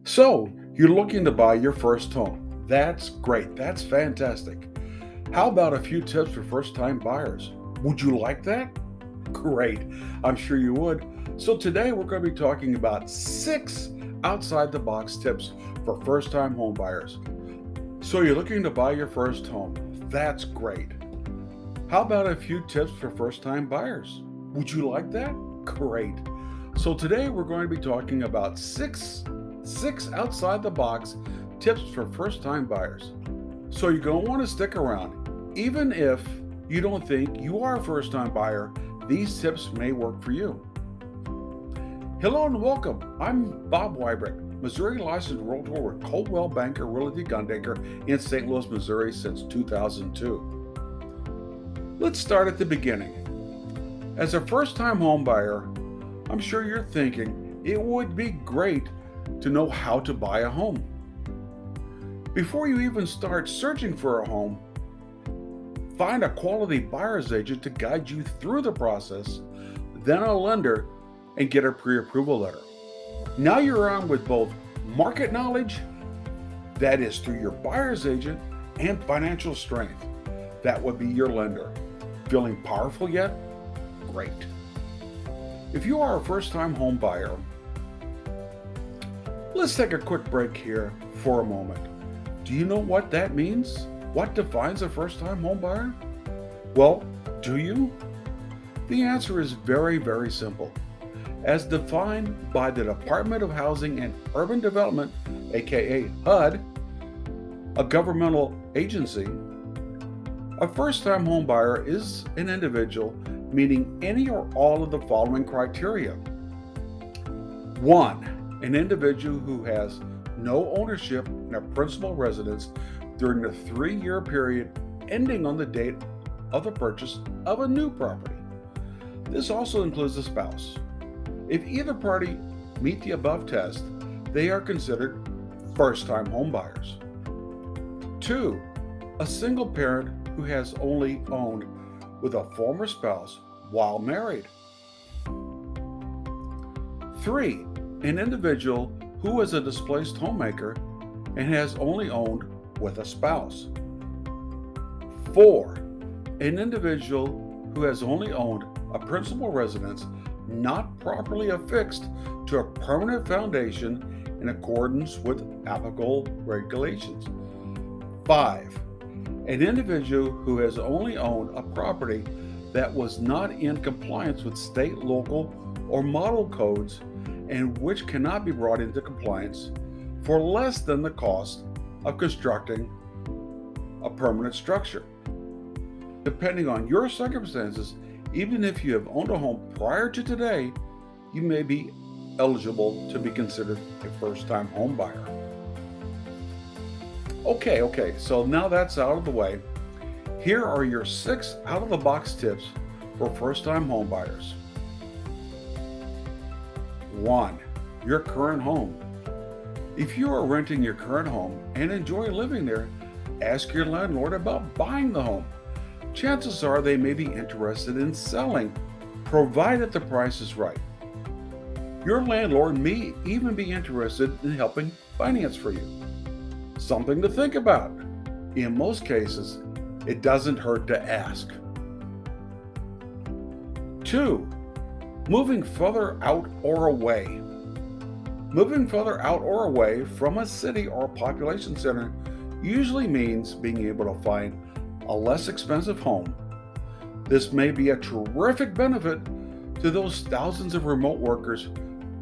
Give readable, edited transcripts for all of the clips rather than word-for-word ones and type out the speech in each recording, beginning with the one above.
So, you're looking to buy your first home. That's great. That's fantastic. How about a few tips for first time buyers? Would you like that? Great. I'm sure you would. So, today we're going to be talking about 6 outside the box tips for first time home buyers. So, you're looking to buy your first home. That's great. How about a few tips for first time buyers? Would you like that? Great. So, today we're going to be talking about six outside the box tips for first time buyers. So you're going to want to stick around. Even if you don't think you are a first time buyer, these tips may work for you. Hello and welcome. I'm Bob Weibrecht, Missouri licensed Realtor with Coldwell Banker Realty Gundaker in St. Louis, Missouri since 2002. Let's start at the beginning. As a first time home buyer, I'm sure you're thinking it would be great to know how to buy a home. Before you even start searching for a home, find a quality buyer's agent to guide you through the process, then a lender, and get a pre-approval letter. Now you're armed with both market knowledge, that is through your buyer's agent, and financial strength, that would be your lender. Feeling powerful yet? Great. If you are a first-time home buyer, let's take a quick break here for a moment. Do you know what that means? What defines a first-time home buyer? Well, do you? The answer is very, very simple. As defined by the Department of Housing and Urban Development, aka HUD, a governmental agency, a first-time home buyer is an individual meeting any or all of the following criteria. 1. An individual who has no ownership in a principal residence during the 3-year period ending on the date of the purchase of a new property. This also includes a spouse. If either party meet the above test, they are considered first-time home buyers. 2. A single parent who has only owned with a former spouse while married. 3. An individual who is a displaced homemaker and has only owned with a spouse. 4. An individual who has only owned a principal residence not properly affixed to a permanent foundation in accordance with applicable regulations. 5. An individual who has only owned a property that was not in compliance with state, local, or model codes and which cannot be brought into compliance for less than the cost of constructing a permanent structure. Depending on your circumstances, even if you have owned a home prior to today, you may be eligible to be considered a first-time home buyer. Okay, so now that's out of the way, here are your 6 out-of-the-box tips for first-time home buyers. 1. Your current home. If you are renting your current home and enjoy living there, ask your landlord about buying the home. Chances are they may be interested in selling, provided the price is right. Your landlord may even be interested in helping finance for you. Something to think about. In most cases, it doesn't hurt to ask. 2. Moving further out or away. Moving further out or away from a city or population center usually means being able to find a less expensive home. This may be a terrific benefit to those thousands of remote workers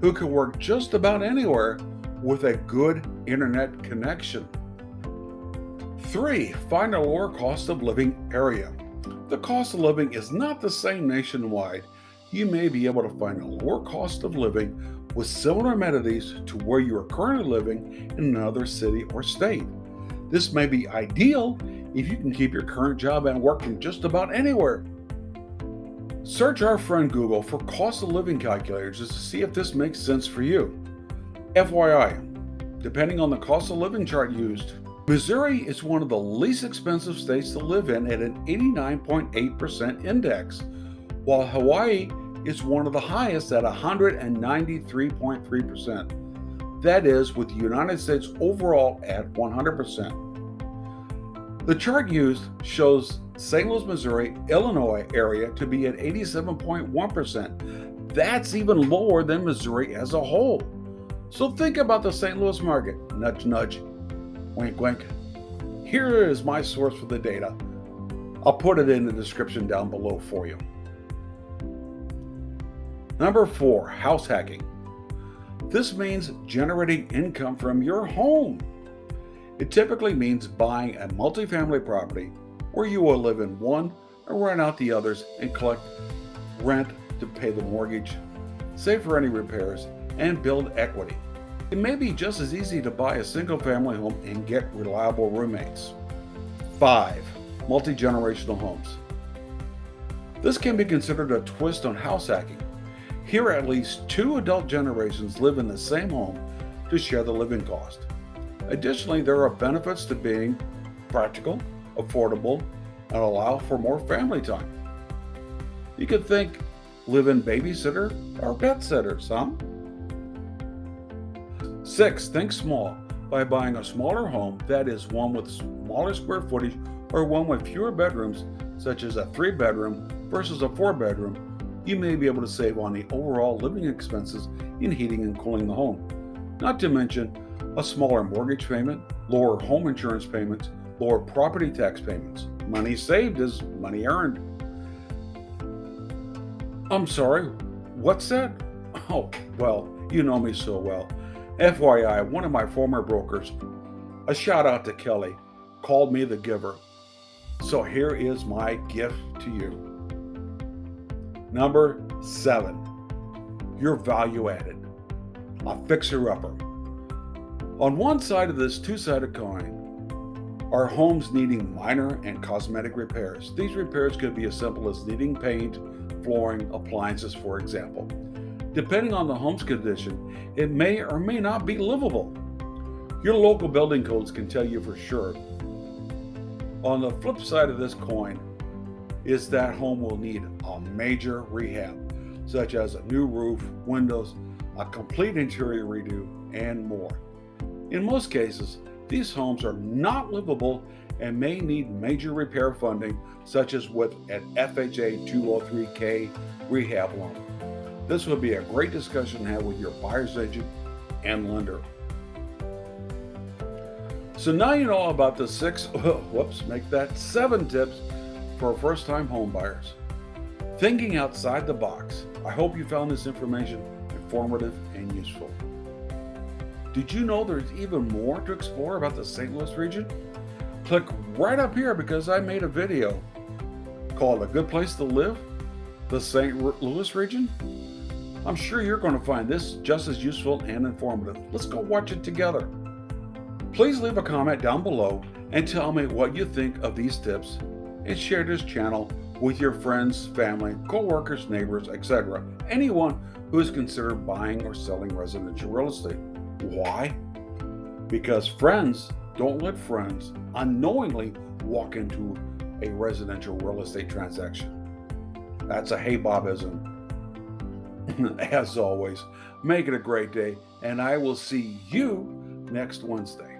who can work just about anywhere with a good internet connection. 3. Find a lower cost of living area. The cost of living is not the same nationwide. You may be able to find a lower cost of living with similar amenities to where you are currently living in another city or state. This may be ideal if you can keep your current job and work from just about anywhere. Search our friend Google for cost of living calculators to see if this makes sense for you. FYI, depending on the cost of living chart used, Missouri is one of the least expensive states to live in at an 89.8% index, while Hawaii is one of the highest at 193.3%. That is, with the United States overall at 100%. The chart used shows St. Louis, Missouri, Illinois area to be at 87.1%. That's even lower than Missouri as a whole. So think about the St. Louis market. Nudge, nudge. Wink, wink. Here is my source for the data. I'll put it in the description down below for you. Number 4, house hacking. This means generating income from your home. It typically means buying a multifamily property where you will live in one and rent out the others and collect rent to pay the mortgage, save for any repairs, and build equity. It may be just as easy to buy a single family home and get reliable roommates. 5. Multigenerational homes. This can be considered a twist on house hacking. Here, at least 2 adult generations live in the same home to share the living cost. Additionally, there are benefits to being practical, affordable, and allow for more family time. You could think live-in babysitter or pet sitters, huh? 6. Think small by buying a smaller home, that is, one with smaller square footage or one with fewer bedrooms, such as a 3-bedroom versus a 4-bedroom. You may be able to save on the overall living expenses in heating and cooling the home. Not to mention a smaller mortgage payment, lower home insurance payments, lower property tax payments. Money saved is money earned. I'm sorry, what's that? Oh, well, you know me so well. FYI, one of my former brokers, a shout out to Kelly, called me the giver. So here is my gift to you. Number 7, your value added, a fixer-upper. On one side of this two-sided coin are homes needing minor and cosmetic repairs. These repairs could be as simple as needing paint, flooring, appliances, for example. Depending on the home's condition, it may or may not be livable. Your local building codes can tell you for sure. On the flip side of this coin is that home will need a major rehab, such as a new roof, windows, a complete interior redo, and more. In most cases, these homes are not livable and may need major repair funding, such as with an FHA 203K rehab loan. This would be a great discussion to have with your buyer's agent and lender. So now you know about the 7 tips for first-time home buyers. Thinking outside the box. I hope you found this information informative and useful. Did you know there's even more to explore about the St. Louis region? Click right up here because I made a video called A Good Place to Live, the St. Louis region. I'm sure you're going to find this just as useful and informative. Let's go watch it together. Please leave a comment down below and tell me what you think of these tips, and share this channel with your friends, family, co-workers, neighbors, etc. Anyone who is considered buying or selling residential real estate. Why? Because friends don't let friends unknowingly walk into a residential real estate transaction. That's a Hey Bobism. As always, make it a great day, and I will see you next Wednesday.